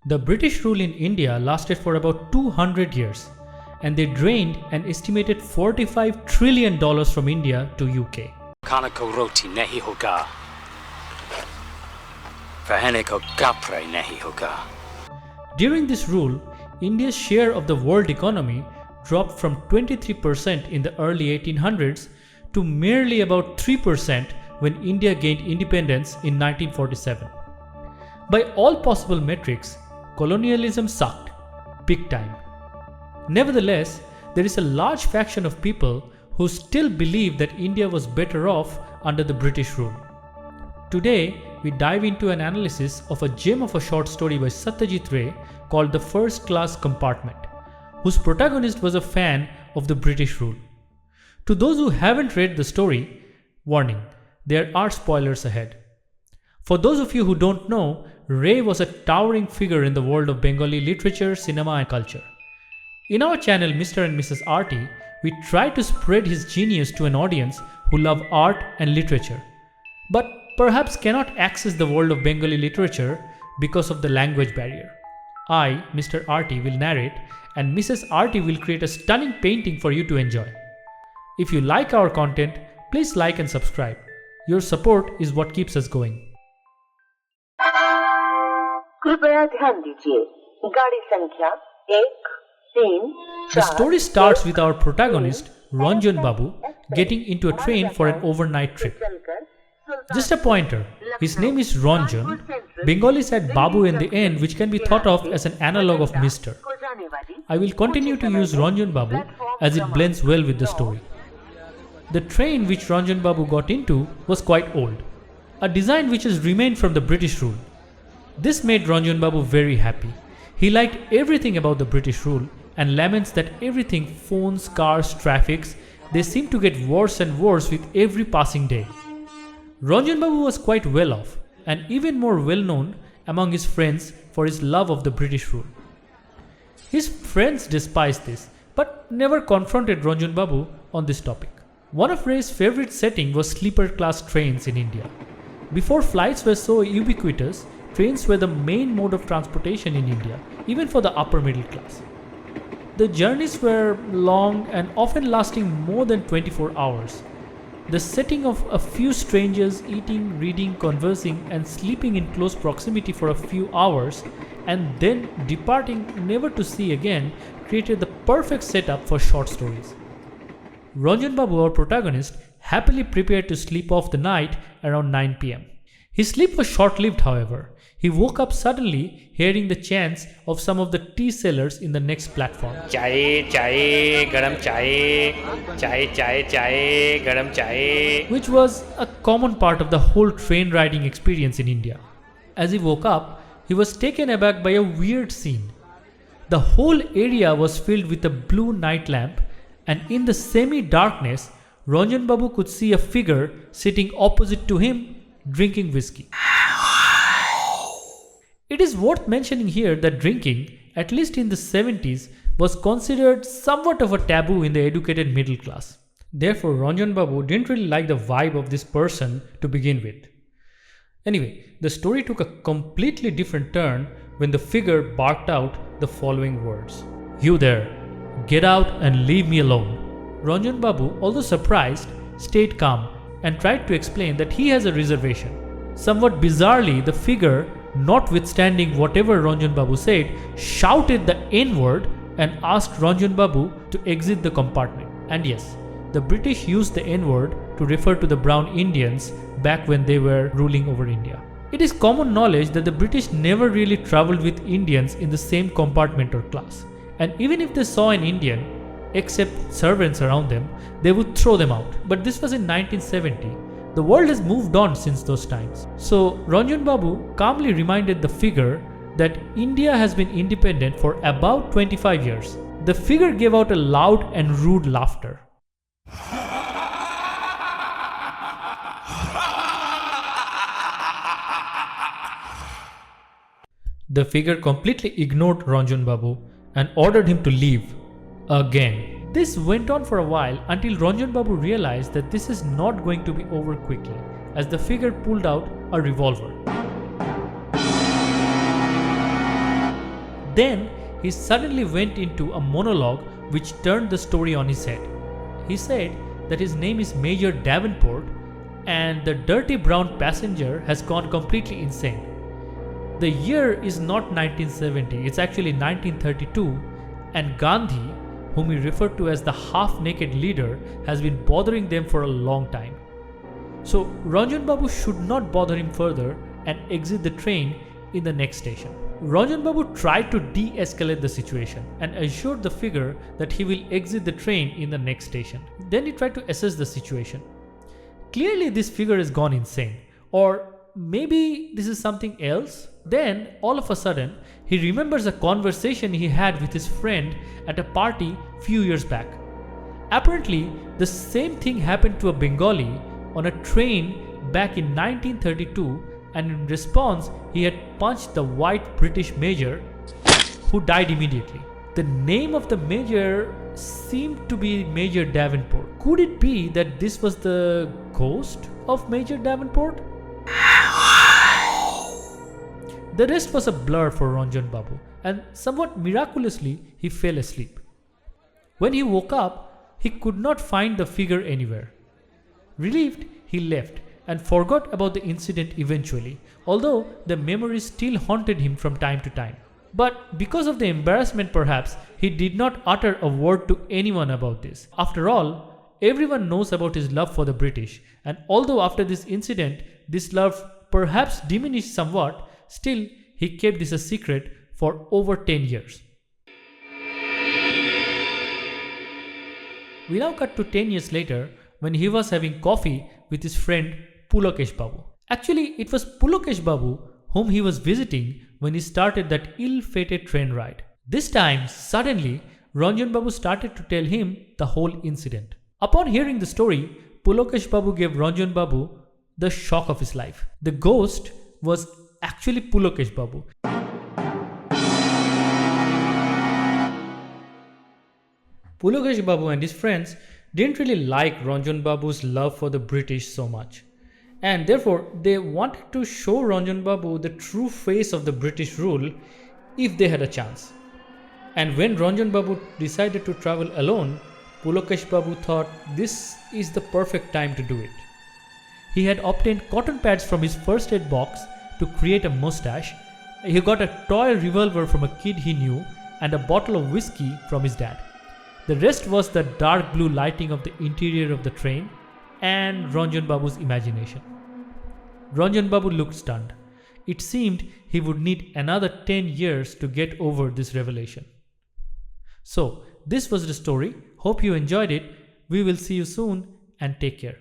The British rule in India lasted for about 200 years, and they drained an estimated $45 trillion from India to UK. Khana ko roti nahi hoga. Fahane ko kapre nahi hoga. During this rule, India's share of the world economy dropped from 23% in the early 1800s to merely about 3% when India gained independence in 1947. By all possible metrics, colonialism sucked, big time. Nevertheless, there is a large faction of people who still believe that India was better off under the British rule. Today, we dive into an analysis of a gem of a short story by Satyajit Ray called The First Class Compartment, whose protagonist was a fan of the British rule. To those who haven't read the story, warning, there are spoilers ahead. For those of you who don't know, Ray was a towering figure in the world of Bengali literature, cinema and culture. In our channel Mr and Mrs Arty, we try to spread his genius to an audience who love art and literature, but perhaps cannot access the world of Bengali literature because of the language barrier. I, Mr Arty, will narrate and Mrs Arty will create a stunning painting for you to enjoy. If you like our content, please like and subscribe. Your support is what keeps us going. The story starts with our protagonist, Ranjan Babu, getting into a train for an overnight trip. Just a pointer, his name is Ranjan. Bengalis add Babu in the end, which can be thought of as an analog of Mr. I will continue to use Ranjan Babu as it blends well with the story. The train which Ranjan Babu got into was quite old, a design which has remained from the British rule. This made Ranjan Babu very happy. He liked everything about the British rule and laments that everything, phones, cars, traffics, they seem to get worse and worse with every passing day. Ranjan Babu was quite well off and even more well known among his friends for his love of the British rule. His friends despised this but never confronted Ranjan Babu on this topic. One of Ray's favorite settings was sleeper class trains in India. Before flights were so ubiquitous, trains were the main mode of transportation in India, even for the upper middle class. The journeys were long and often lasting more than 24 hours. The setting of a few strangers eating, reading, conversing and sleeping in close proximity for a few hours and then departing never to see again created the perfect setup for short stories. Ranjan Babu, our protagonist, happily prepared to sleep off the night around 9 p.m. His sleep was short-lived, however. He woke up suddenly hearing the chants of some of the tea sellers in the next platform. Chaye, chaye, garam chaye, chaye, chaye, chaye, garam chaye. Which was a common part of the whole train riding experience in India. As he woke up, he was taken aback by a weird scene. The whole area was filled with a blue night lamp, and in the semi-darkness, Ranjan Babu could see a figure sitting opposite to him, drinking whiskey. It is worth mentioning here that drinking, at least in the 70s, was considered somewhat of a taboo in the educated middle class. Therefore, Ranjan Babu didn't really like the vibe of this person to begin with. Anyway, the story took a completely different turn when the figure barked out the following words. "You there, get out and leave me alone." Ranjan Babu, although surprised, stayed calm and tried to explain that he has a reservation. Somewhat bizarrely, the figure, notwithstanding whatever Ranjan Babu said, shouted the N-word and asked Ranjan Babu to exit the compartment. And yes, the British used the N-word to refer to the brown Indians back when they were ruling over India. It is common knowledge that the British never really traveled with Indians in the same compartment or class. And even if they saw an Indian, except servants around them, they would throw them out. But this was in 1970. The world has moved on since those times. So Ranjan Babu calmly reminded the figure that India has been independent for about 25 years. The figure gave out a loud and rude laughter. The figure completely ignored Ranjan Babu and ordered him to leave again. This went on for a while until Ranjan Babu realized that this is not going to be over quickly, as the figure pulled out a revolver. Then he suddenly went into a monologue which turned the story on his head. He said that his name is Major Davenport and the dirty brown passenger has gone completely insane. The year is not 1970, it's actually 1932, and Gandhi, whom he referred to as the half-naked leader, has been bothering them for a long time. So Ranjan Babu should not bother him further and exit the train in the next station. Ranjan Babu tried to de-escalate the situation and assured the figure that he will exit the train in the next station. Then he tried to assess the situation. Clearly this figure has gone insane, or maybe this is something else. Then all of a sudden he remembers a conversation he had with his friend at a party few years back. Apparently the same thing happened to a Bengali on a train back in 1932, and in response he had punched the white British major who died immediately. The name of the major seemed to be Major Davenport. Could it be that this was the ghost of Major Davenport? The rest was a blur for Ranjan Babu, and somewhat miraculously he fell asleep. When he woke up, he could not find the figure anywhere. Relieved, he left and forgot about the incident eventually, although the memory still haunted him from time to time. But because of the embarrassment perhaps, he did not utter a word to anyone about this. After all, everyone knows about his love for the British, and although after this incident, this love perhaps diminished somewhat, still he kept this a secret for over 10 years. We now cut to 10 years later when he was having coffee with his friend Pulokesh Babu. Actually, it was Pulokesh Babu whom he was visiting when he started that ill-fated train ride. This time, suddenly, Ranjan Babu started to tell him the whole incident. Upon hearing the story, Pulokesh Babu gave Ranjan Babu the shock of his life. The ghost was actually Pulokesh Babu. Pulokesh Babu and his friends didn't really like Ranjan Babu's love for the British so much, and therefore they wanted to show Ranjan Babu the true face of the British rule if they had a chance. And when Ranjan Babu decided to travel alone, Pulokesh Babu thought this is the perfect time to do it. He had obtained cotton pads from his first aid box to create a mustache. He got a toy revolver from a kid he knew and a bottle of whiskey from his dad. The rest was the dark blue lighting of the interior of the train and Ranjan Babu's imagination. Ranjan Babu looked stunned. It seemed he would need another 10 years to get over this revelation. So, this was the story. Hope you enjoyed it. We will see you soon and take care.